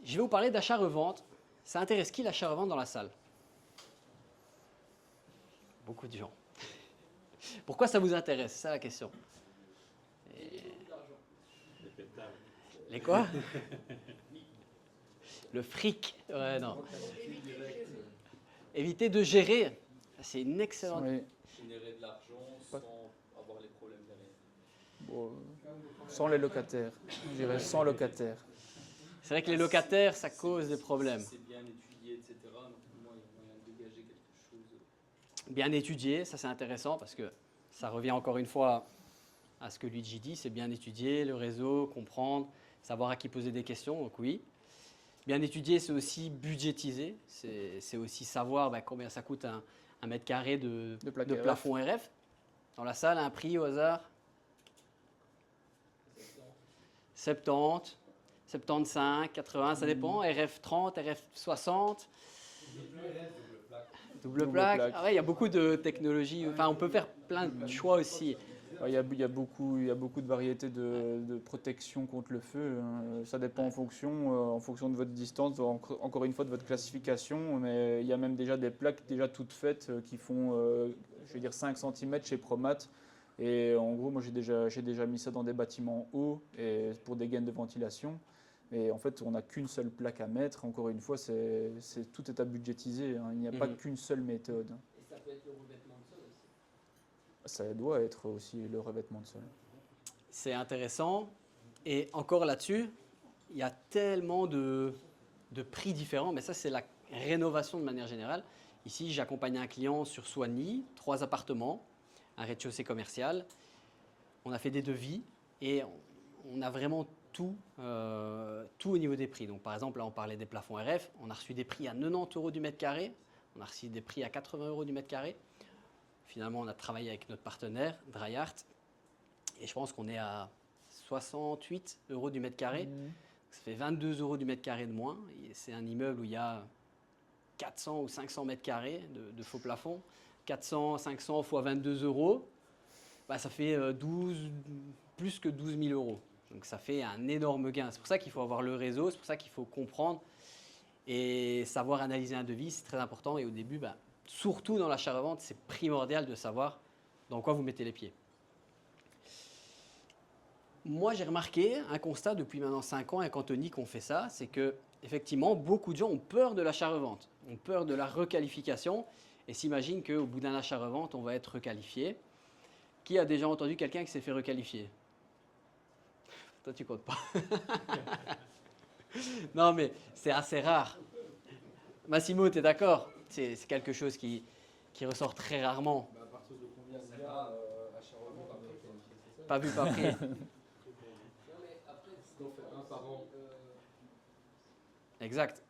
Je vais vous parler d'achat-revente. Ça intéresse qui l'achat-revente dans la salle? Beaucoup de gens. Pourquoi ça vous intéresse? C'est ça la question. Les quoi? Le fric. Ouais, non. Éviter de gérer. C'est une excellente. Oui. Générer de l'argent sans avoir les problèmes derrière. Bon, sans les locataires, je dirais sans locataires. C'est vrai que les locataires, ça cause des problèmes. Si c'est bien étudié, etc. Normalement, il y a moyen de dégager quelque chose. Bien étudié, ça c'est intéressant parce que ça revient encore une fois à ce que Luigi dit, c'est bien étudier le réseau, comprendre, savoir à qui poser des questions, donc oui. Bien étudier, c'est aussi budgétiser, c'est aussi savoir combien ça coûte un mètre carré de plafond RF. Dans la salle, un prix au hasard 70, 75, 80, ça dépend. RF 30, RF 60. Double plaque. Ah ouais, il y a beaucoup de technologies. Enfin, on peut faire plein de choix aussi. Il y a beaucoup de variétés de protection contre le feu. Hein. Ça dépend en fonction de votre distance, encore une fois de votre classification. Mais il y a même déjà des plaques déjà toutes faites qui font, je vais dire 5 cm chez Promat. Et en gros, moi j'ai déjà mis ça dans des bâtiments hauts et pour des gaines de ventilation. Et en fait, on n'a qu'une seule plaque à mettre. Encore une fois, tout est à budgétiser. Hein. Il n'y a pas qu'une seule méthode. Et ça peut être le revêtement de sol aussi. Ça doit être aussi le revêtement de sol. C'est intéressant. Et encore là-dessus, il y a tellement de prix différents. Mais ça, c'est la rénovation de manière générale. Ici, j'accompagne un client sur Soigny, 3 appartements, un rez-de-chaussée commercial. On a fait des devis et on a vraiment tout au niveau des prix. Donc, par exemple, là, on parlait des plafonds RF. On a reçu des prix à 90 € du mètre carré. On a reçu des prix à 80 € du mètre carré. Finalement, on a travaillé avec notre partenaire, Dryart. Et je pense qu'on est à 68 € du mètre carré. Ça fait 22 € du mètre carré de moins. C'est un immeuble où il y a 400 ou 500 mètres carrés de faux plafond. 400, 500 fois 22 €, ça fait plus que 12 000 €. Donc ça fait un énorme gain. C'est pour ça qu'il faut avoir le réseau, c'est pour ça qu'il faut comprendre et savoir analyser un devis, c'est très important. Et au début, surtout dans l'achat-revente, c'est primordial de savoir dans quoi vous mettez les pieds. Moi, j'ai remarqué un constat depuis maintenant 5 ans avec Anthony qu'on fait ça, c'est que effectivement, beaucoup de gens ont peur de l'achat-revente, ont peur de la requalification et s'imaginent qu'au bout d'un achat-revente, on va être requalifié. Qui a déjà entendu quelqu'un qui s'est fait requalifier? Toi, tu comptes pas. Non, mais c'est assez rare. Massimo, tu es d'accord? C'est quelque chose qui ressort très rarement. À partir de combien de gars achat-revente après qualifié? Pas vu, pas pris. Non, mais après, si on fait un par an. Exact.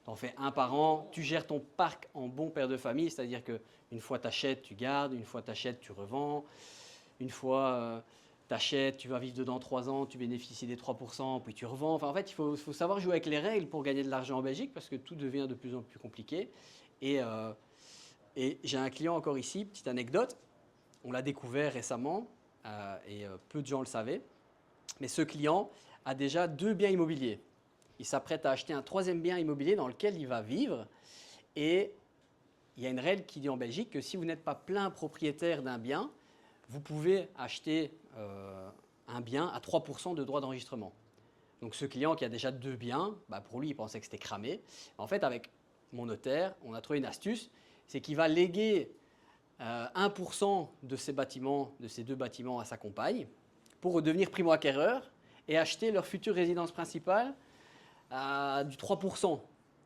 Tu en fais un par an, tu gères ton parc en bon père de famille, c'est-à-dire qu'une fois tu achètes, tu gardes, une fois tu achètes, tu revends, une fois tu achètes, tu vas vivre dedans 3 ans, tu bénéficies des 3%, puis tu revends. Enfin, en fait, il faut savoir jouer avec les règles pour gagner de l'argent en Belgique parce que tout devient de plus en plus compliqué. Et j'ai un client encore ici, petite anecdote, on l'a découvert récemment et peu de gens le savaient, mais ce client a déjà 2 biens immobiliers. Il s'apprête à acheter un 3e bien immobilier dans lequel il va vivre. Et il y a une règle qui dit en Belgique que si vous n'êtes pas plein propriétaire d'un bien, vous pouvez acheter un bien à 3% de droit d'enregistrement. Donc ce client qui a déjà 2 biens, pour lui, il pensait que c'était cramé. En fait, avec mon notaire, on a trouvé une astuce, c'est qu'il va léguer 1% de ces 2 bâtiments à sa compagne pour devenir primo-acquéreur et acheter leur future résidence principale à du 3%.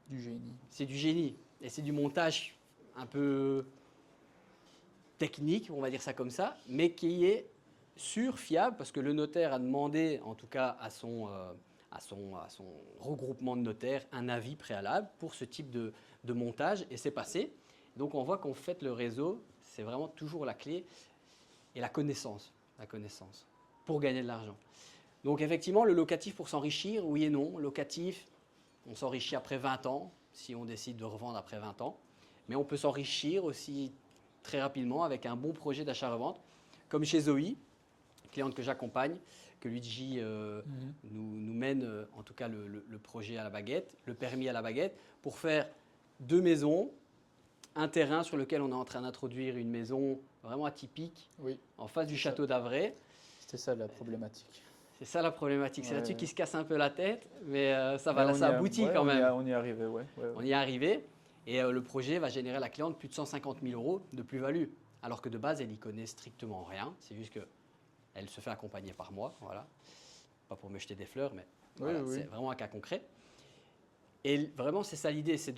Du génie. C'est du génie. Et c'est du montage un peu technique, on va dire ça comme ça, mais qui est sûr, fiable, parce que le notaire a demandé, en tout cas à son regroupement de notaires, un avis préalable pour ce type de montage, et c'est passé. Donc on voit qu'en fait le réseau, c'est vraiment toujours la clé, et la connaissance pour gagner de l'argent. Donc effectivement, le locatif pour s'enrichir, oui et non. Locatif, on s'enrichit après 20 ans, si on décide de revendre après 20 ans. Mais on peut s'enrichir aussi très rapidement avec un bon projet d'achat-revente, comme chez Zoe, cliente que j'accompagne, que Luigi nous mène, en tout cas le projet à la baguette, le permis à la baguette, pour faire 2 maisons, un terrain sur lequel on est en train d'introduire une maison vraiment atypique, Oui, en face du château d'Avray. c'était ça la problématique. C'est ça la problématique, c'est Ouais. là-dessus qu'il se casse un peu la tête, mais ça Mais va, on ça y a- aboutit ouais, quand même. On y est arrivé, ouais. On y est arrivé et le projet va générer à la cliente plus de 150 000 euros de plus-value. Alors que de base, elle n'y connaît strictement rien. C'est juste qu'elle se fait accompagner par moi. Voilà. Pas pour me jeter des fleurs, mais voilà, oui. c'est vraiment un cas concret. Et vraiment, c'est ça l'idée. C'est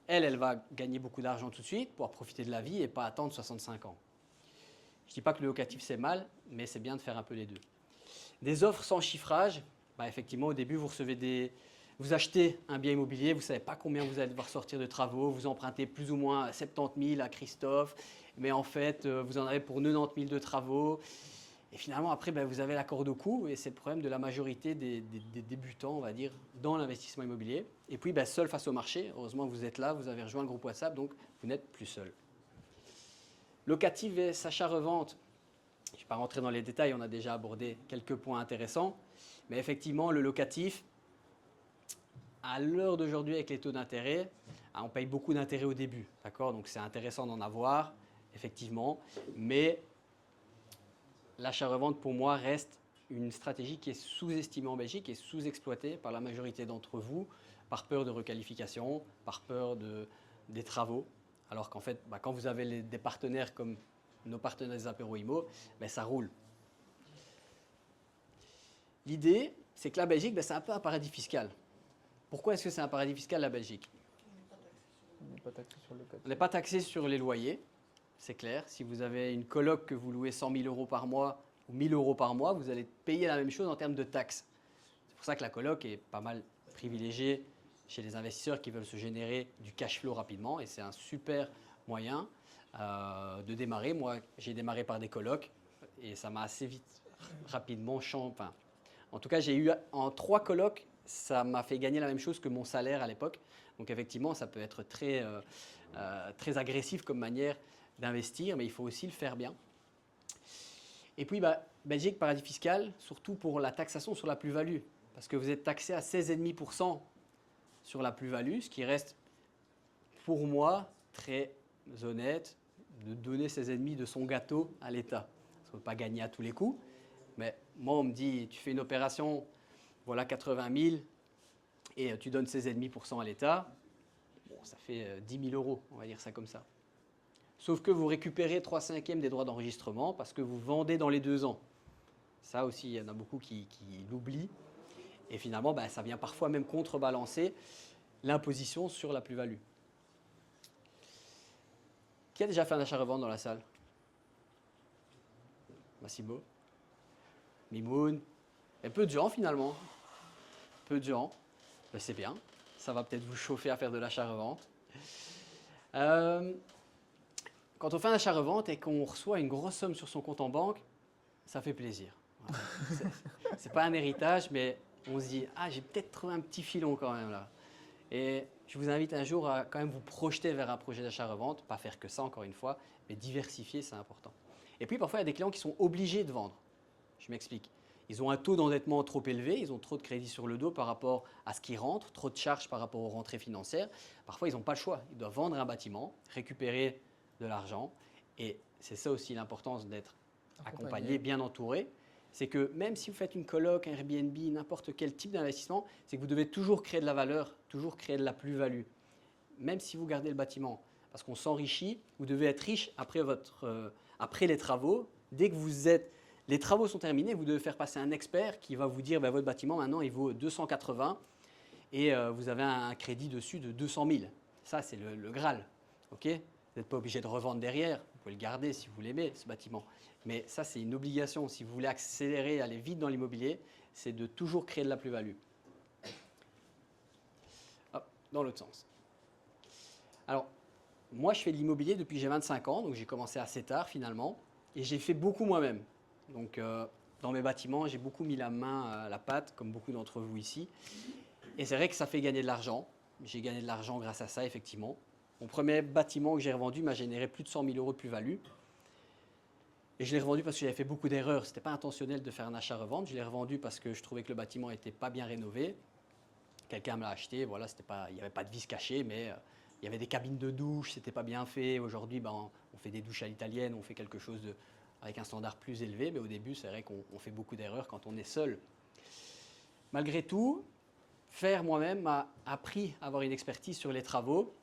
elle va gagner beaucoup d'argent tout de suite, pouvoir profiter de la vie et pas attendre 65 ans. Je ne dis pas que le locatif, c'est mal, mais c'est bien de faire un peu les deux. Des offres sans chiffrage, effectivement, au début, vous achetez un bien immobilier, vous ne savez pas combien vous allez devoir sortir de travaux, vous empruntez plus ou moins 70 000 à Christophe, mais en fait, vous en avez pour 90 000 de travaux. Et finalement, après, vous avez la corde au cou, et c'est le problème de la majorité des débutants, on va dire, dans l'investissement immobilier. Et puis, seul face au marché, heureusement que vous êtes là, vous avez rejoint le groupe WhatsApp, donc vous n'êtes plus seul. Locatif et achat-revente. Je ne vais pas rentrer dans les détails, on a déjà abordé quelques points intéressants. Mais effectivement, le locatif, à l'heure d'aujourd'hui, avec les taux d'intérêt, on paye beaucoup d'intérêt au début. D'accord ? Donc c'est intéressant d'en avoir, effectivement. Mais l'achat-revente, pour moi, reste une stratégie qui est sous-estimée en Belgique et sous-exploitée par la majorité d'entre vous, par peur de requalification, par peur des travaux. Alors qu'en fait, quand vous avez des partenaires comme nos partenaires des apéros IMO, ça roule. L'idée, c'est que la Belgique, c'est un peu un paradis fiscal. Pourquoi est-ce que c'est un paradis fiscal, la Belgique ? On n'est pas taxé sur le locatif. On n'est pas taxé sur les loyers, c'est clair. Si vous avez une coloc que vous louez 100 000 euros par mois ou 1 000 euros par mois, vous allez payer la même chose en termes de taxes. C'est pour ça que la coloc est pas mal privilégiée chez les investisseurs qui veulent se générer du cash flow rapidement. Et c'est un super moyen de démarrer. Moi, j'ai démarré par des colocs et ça m'a assez vite, rapidement changé. En tout cas, j'ai eu en 3 colocs, ça m'a fait gagner la même chose que mon salaire à l'époque. Donc effectivement, ça peut être très agressif comme manière d'investir, mais il faut aussi le faire bien. Et puis, Belgique, paradis fiscal, surtout pour la taxation sur la plus-value. Parce que vous êtes taxé à 16,5% sur la plus-value, ce qui reste, pour moi, très honnête de donner 16,5% de son gâteau à l'État. On ne peut pas gagner à tous les coups. Mais moi, on me dit, tu fais une opération, voilà 80 000, et tu donnes 16,5% à l'État, ça fait 10 000 euros, on va dire ça comme ça. Sauf que vous récupérez 3/5 des droits d'enregistrement parce que vous vendez dans les 2 ans. Ça aussi, il y en a beaucoup qui l'oublient. Et finalement, ça vient parfois même contrebalancer l'imposition sur la plus-value. Qui a déjà fait un achat-revente dans la salle ? Massimo ? Mimoun ? Et peu de gens finalement. Peu de gens. C'est bien. Ça va peut-être vous chauffer à faire de l'achat-revente. Quand on fait un achat-revente et qu'on reçoit une grosse somme sur son compte en banque, ça fait plaisir. Voilà. C'est pas un héritage, mais on se dit « Ah, j'ai peut-être trouvé un petit filon quand même là ». Et je vous invite un jour à quand même vous projeter vers un projet d'achat-revente, pas faire que ça encore une fois, mais diversifier, c'est important. Et puis parfois, il y a des clients qui sont obligés de vendre. Je m'explique. Ils ont un taux d'endettement trop élevé, ils ont trop de crédit sur le dos par rapport à ce qui rentre, trop de charges par rapport aux rentrées financières. Parfois, ils n'ont pas le choix. Ils doivent vendre un bâtiment, récupérer de l'argent. Et c'est ça aussi l'importance d'être accompagné, bien entouré. C'est que même si vous faites une coloc, un Airbnb, n'importe quel type d'investissement, c'est que vous devez toujours créer de la valeur, toujours créer de la plus-value. Même si vous gardez le bâtiment. Parce qu'on s'enrichit, vous devez être riche après les travaux. Dès que les travaux sont terminés, vous devez faire passer un expert qui va vous dire votre bâtiment maintenant il vaut 280 et vous avez un crédit dessus de 200 000. Ça, c'est le Graal. Okay ? Vous n'êtes pas obligé de revendre derrière. Vous pouvez le garder si vous l'aimez, ce bâtiment. Mais ça, c'est une obligation. Si vous voulez accélérer, aller vite dans l'immobilier, c'est de toujours créer de la plus-value. Hop, dans l'autre sens. Alors, moi, je fais de l'immobilier depuis que j'ai 25 ans. Donc, j'ai commencé assez tard finalement. Et j'ai fait beaucoup moi-même. Donc, dans mes bâtiments, j'ai beaucoup mis la main à la pâte, comme beaucoup d'entre vous ici. Et c'est vrai que ça fait gagner de l'argent. J'ai gagné de l'argent grâce à ça, effectivement. Mon premier bâtiment que j'ai revendu m'a généré plus de 100 000 euros de plus-value. Et je l'ai revendu parce que j'avais fait beaucoup d'erreurs. Ce n'était pas intentionnel de faire un achat-revente. Je l'ai revendu parce que je trouvais que le bâtiment n'était pas bien rénové. Quelqu'un me l'a acheté. Voilà, il n'y avait pas de vis cachée, mais il y avait des cabines de douche. Ce n'était pas bien fait. Aujourd'hui, on fait des douches à l'italienne. On fait quelque chose avec un standard plus élevé. Mais au début, c'est vrai qu'on fait beaucoup d'erreurs quand on est seul. Malgré tout, faire moi-même m'a appris à avoir une expertise sur les travaux.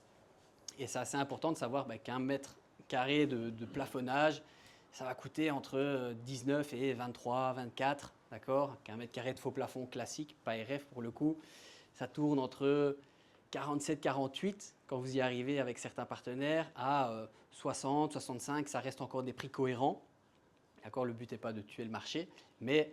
Et c'est assez important de savoir qu'un mètre carré de plafonnage, ça va coûter entre 19 et 23, 24, d'accord? Qu'un mètre carré de faux plafond classique, pas RF pour le coup, ça tourne entre 47, 48 quand vous y arrivez avec certains partenaires, à 60, 65, ça reste encore des prix cohérents. D'accord, le but n'est pas de tuer le marché, mais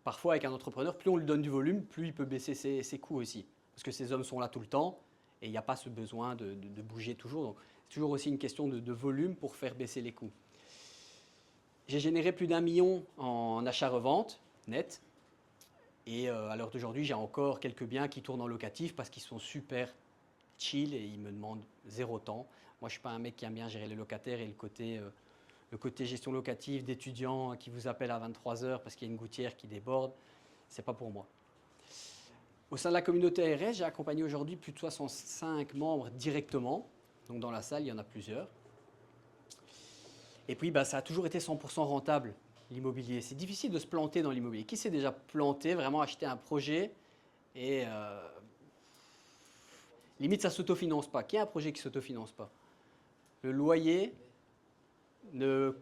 parfois avec un entrepreneur, plus on lui donne du volume, plus il peut baisser ses coûts aussi. Parce que ces hommes sont là tout le temps et il n'y a pas ce besoin de bouger toujours. Donc c'est toujours aussi une question de volume pour faire baisser les coûts. J'ai généré plus d'1 million en achat-revente net. Et à l'heure d'aujourd'hui, j'ai encore quelques biens qui tournent en locatif parce qu'ils sont super chill et ils me demandent zéro temps. Moi, je ne suis pas un mec qui aime bien gérer les locataires et le côté gestion locative d'étudiants qui vous appellent à 23 heures parce qu'il y a une gouttière qui déborde, ce n'est pas pour moi. Au sein de la communauté ARS, j'ai accompagné aujourd'hui plus de 65 membres directement. Donc dans la salle, il y en a plusieurs. Et puis, ça a toujours été 100% rentable, l'immobilier. C'est difficile de se planter dans l'immobilier. Qui s'est déjà planté, vraiment acheter un projet et limite, ça ne s'autofinance pas. Qui a un projet qui ne s'autofinance pas? Le loyer ne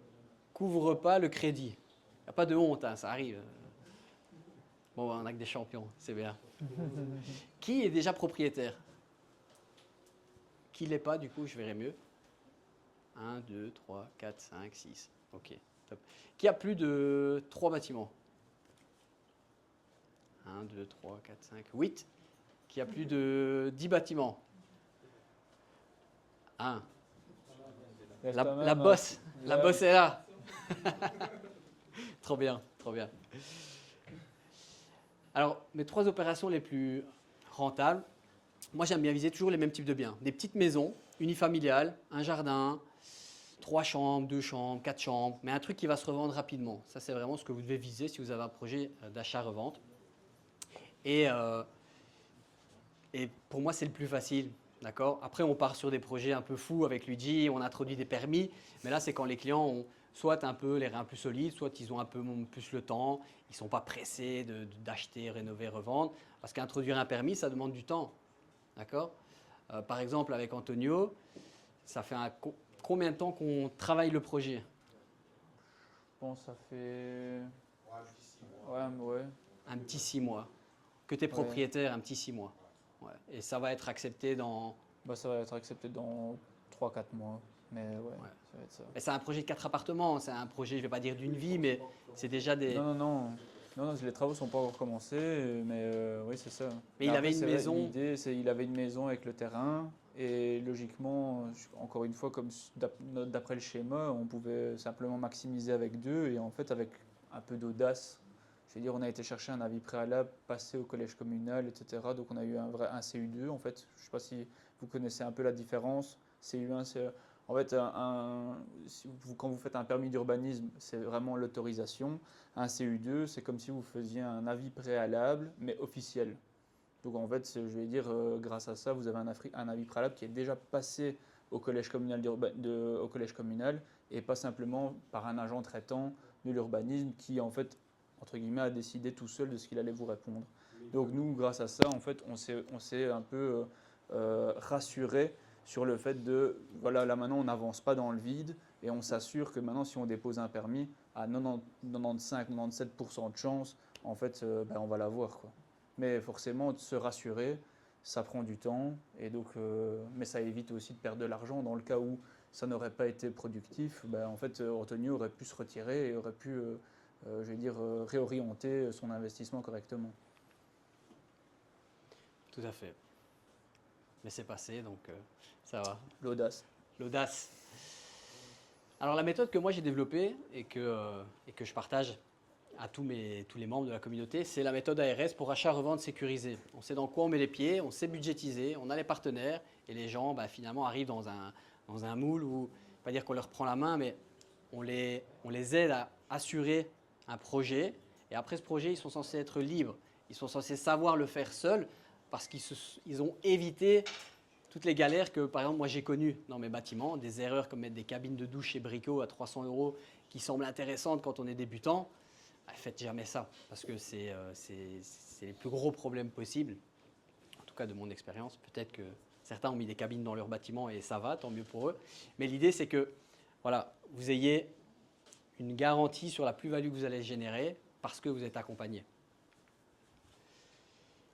couvre pas le crédit. Il n'y a pas de honte, hein, ça arrive. Bon, on n'a que des champions, c'est bien. Qui est déjà propriétaire? Qui ne l'est pas, du coup, je verrai mieux. 1, 2, 3, 4, 5, 6. Ok, top. Qui a plus de 3 bâtiments? 1, 2, 3, 4, 5, 8. Qui a plus de 10 bâtiments? 1. La bosse. La bosse est là. Trop bien, trop bien. Alors, mes 3 opérations les plus rentables, moi j'aime bien viser toujours les mêmes types de biens. Des petites maisons, unifamiliales, un jardin, 3 chambres, 2 chambres, 4 chambres, mais un truc qui va se revendre rapidement. Ça, c'est vraiment ce que vous devez viser si vous avez un projet d'achat-revente. Et pour moi, c'est le plus facile. D'accord. Après, on part sur des projets un peu fous avec Luigi, on introduit des permis, mais là, c'est quand les clients ont soit un peu les reins plus solides, soit ils ont un peu plus le temps, ils ne sont pas pressés d'acheter, rénover, revendre, parce qu'introduire un permis, ça demande du temps. D'accord. Par exemple, avec Antonio, ça fait combien de temps qu'on travaille le projet? Je pense que ça fait... Ouais. Un petit 6 mois. Que tu es propriétaire, un petit 6 mois. Ouais. Et ça va être accepté dans... ça va être accepté dans 3-4 mois. Mais ça va être ça. Mais c'est un projet de 4 appartements. C'est un projet, je ne vais pas dire d'une vie, mais c'est déjà des... Non, les travaux ne sont pas encore commencés, mais oui, c'est ça. Mais il avait une maison... L'idée, c'est qu'il avait une maison avec le terrain. Et logiquement, encore une fois, comme d'après le schéma, on pouvait simplement maximiser avec 2. Et en fait, avec un peu d'audace, je veux dire, on a été chercher un avis préalable, passer au collège communal, etc. Donc on a eu un CU2 en fait. Je ne sais pas si vous connaissez un peu la différence. CU1, c'est en fait quand vous faites un permis d'urbanisme, c'est vraiment l'autorisation. Un CU2, c'est comme si vous faisiez un avis préalable, mais officiel. Donc en fait, je vais dire, grâce à ça, vous avez un avis préalable qui est déjà passé au collège communal, et pas simplement par un agent traitant de l'urbanisme qui en fait entre guillemets, a décidé tout seul de ce qu'il allait vous répondre. Donc nous, grâce à ça, en fait, on s'est un peu rassuré sur le fait de, voilà, là maintenant, on n'avance pas dans le vide et on s'assure que maintenant, si on dépose un permis, à 95-97% de chance, en fait, on va l'avoir, quoi. Mais forcément, se rassurer, ça prend du temps, et donc, mais ça évite aussi de perdre de l'argent dans le cas où ça n'aurait pas été productif. En fait, Antonio aurait pu se retirer et aurait pu... réorienter son investissement correctement. Tout à fait. Mais c'est passé, donc ça va. L'audace. L'audace. Alors la méthode que moi j'ai développée et que je partage à tous les membres de la communauté, c'est la méthode ARS pour achat-revente sécurisé. On sait dans quoi on met les pieds, on sait budgétiser, on a les partenaires et les gens finalement arrivent dans un moule où, pas dire qu'on leur prend la main, mais on les aide à assurer un projet. Et après ce projet, ils sont censés être libres. Ils sont censés savoir le faire seuls parce qu'ils ont évité toutes les galères que, par exemple, moi j'ai connues dans mes bâtiments. Des erreurs comme mettre des cabines de douche chez Brico à 300 € qui semblent intéressantes quand on est débutant. Faites jamais ça parce que c'est les plus gros problèmes possibles. En tout cas, de mon expérience. Peut-être que certains ont mis des cabines dans leur bâtiment et ça va, tant mieux pour eux. Mais l'idée, c'est que voilà, vous ayez une garantie sur la plus-value que vous allez générer parce que vous êtes accompagné.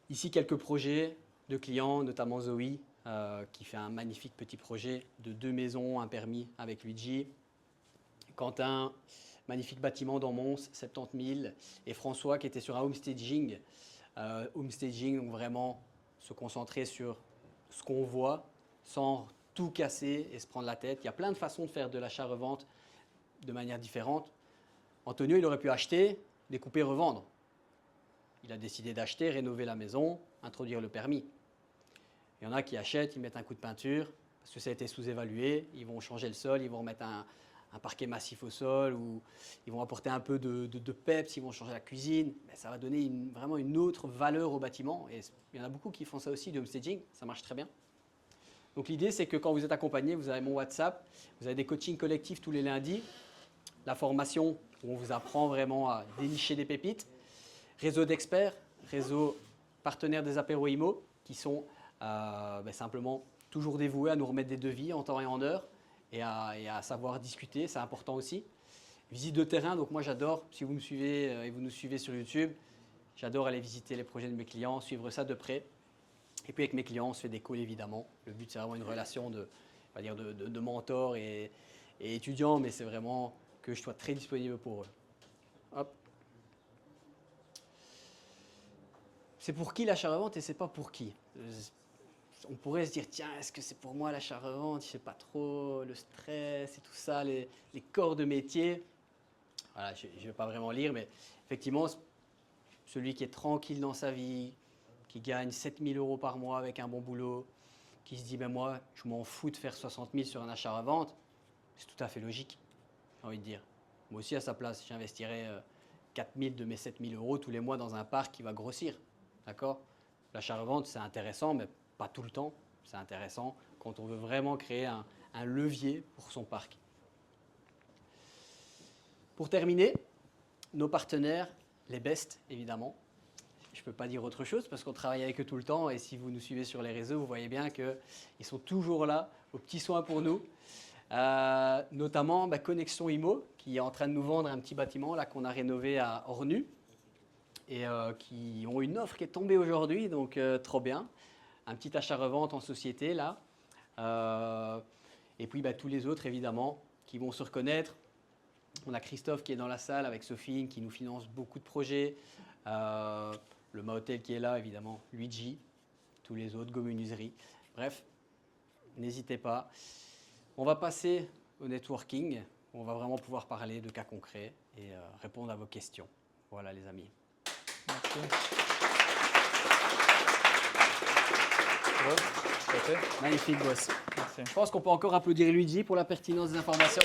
Ici, quelques projets de clients, notamment Zoe, qui fait un magnifique petit projet de 2 maisons, un permis avec Luigi. Quentin, magnifique bâtiment dans Mons, 70 000. Et François qui était sur un homestaging. Homestaging, donc vraiment se concentrer sur ce qu'on voit sans tout casser et se prendre la tête. Il y a plein de façons de faire de l'achat-revente de manière différente. Antonio, il aurait pu acheter, découper, revendre. Il a décidé d'acheter, rénover la maison, introduire le permis. Il y en a qui achètent, ils mettent un coup de peinture parce que ça a été sous-évalué. Ils vont changer le sol, ils vont remettre un parquet massif au sol ou ils vont apporter un peu de peps, ils vont changer la cuisine. Mais ça va donner vraiment une autre valeur au bâtiment. Et il y en a beaucoup qui font ça aussi, du homestaging, ça marche très bien. Donc l'idée, c'est que quand vous êtes accompagné, vous avez mon WhatsApp, vous avez des coachings collectifs tous les lundis, la formation où on vous apprend vraiment à dénicher des pépites, réseau d'experts, réseau partenaires des apéros IMO qui sont simplement toujours dévoués à nous remettre des devis en temps et en heure et à savoir discuter, c'est important aussi. Visite de terrain, donc moi j'adore, si vous me suivez et vous nous suivez sur YouTube, j'adore aller visiter les projets de mes clients, suivre ça de près. Et puis avec mes clients, on se fait des calls évidemment. Le but c'est vraiment une relation de mentor et étudiant, mais c'est vraiment que je sois très disponible pour eux. Hop. C'est pour qui l'achat-revente et c'est pas pour qui. On pourrait se dire, tiens, est-ce que c'est pour moi l'achat-revente? Je sais pas trop, le stress et tout ça, les corps de métier. Voilà, je ne vais pas vraiment lire, mais effectivement, celui qui est tranquille dans sa vie, qui gagne 7 000 € par mois avec un bon boulot, qui se dit, ben moi, je m'en fous de faire 60 000 sur un achat-revente, c'est tout à fait logique, j'ai envie de dire. Moi aussi, à sa place, j'investirais 4 000 de mes 7 000 € tous les mois dans un parc qui va grossir. D'accord? L'achat-revente, c'est intéressant, mais pas tout le temps. C'est intéressant quand on veut vraiment créer un levier pour son parc. Pour terminer, nos partenaires, les best, évidemment. Je ne peux pas dire autre chose parce qu'on travaille avec eux tout le temps et si vous nous suivez sur les réseaux, vous voyez bien qu'ils sont toujours là, aux petits soins pour nous. Notamment Connexion IMO qui est en train de nous vendre un petit bâtiment là qu'on a rénové à Ornu et qui ont une offre qui est tombée aujourd'hui, donc trop bien. Un petit achat-revente en société là. Et puis tous les autres évidemment qui vont se reconnaître. On a Christophe qui est dans la salle avec Sophie qui nous finance beaucoup de projets. Le Mahotel qui est là évidemment, Luigi, tous les autres, Gomenuserie. Bref, n'hésitez pas. On va passer au networking. On va vraiment pouvoir parler de cas concrets et répondre à vos questions. Voilà les amis. Merci. Ouais, Magnifique boss. merci. Je pense qu'on peut encore applaudir Luigi pour la pertinence des informations.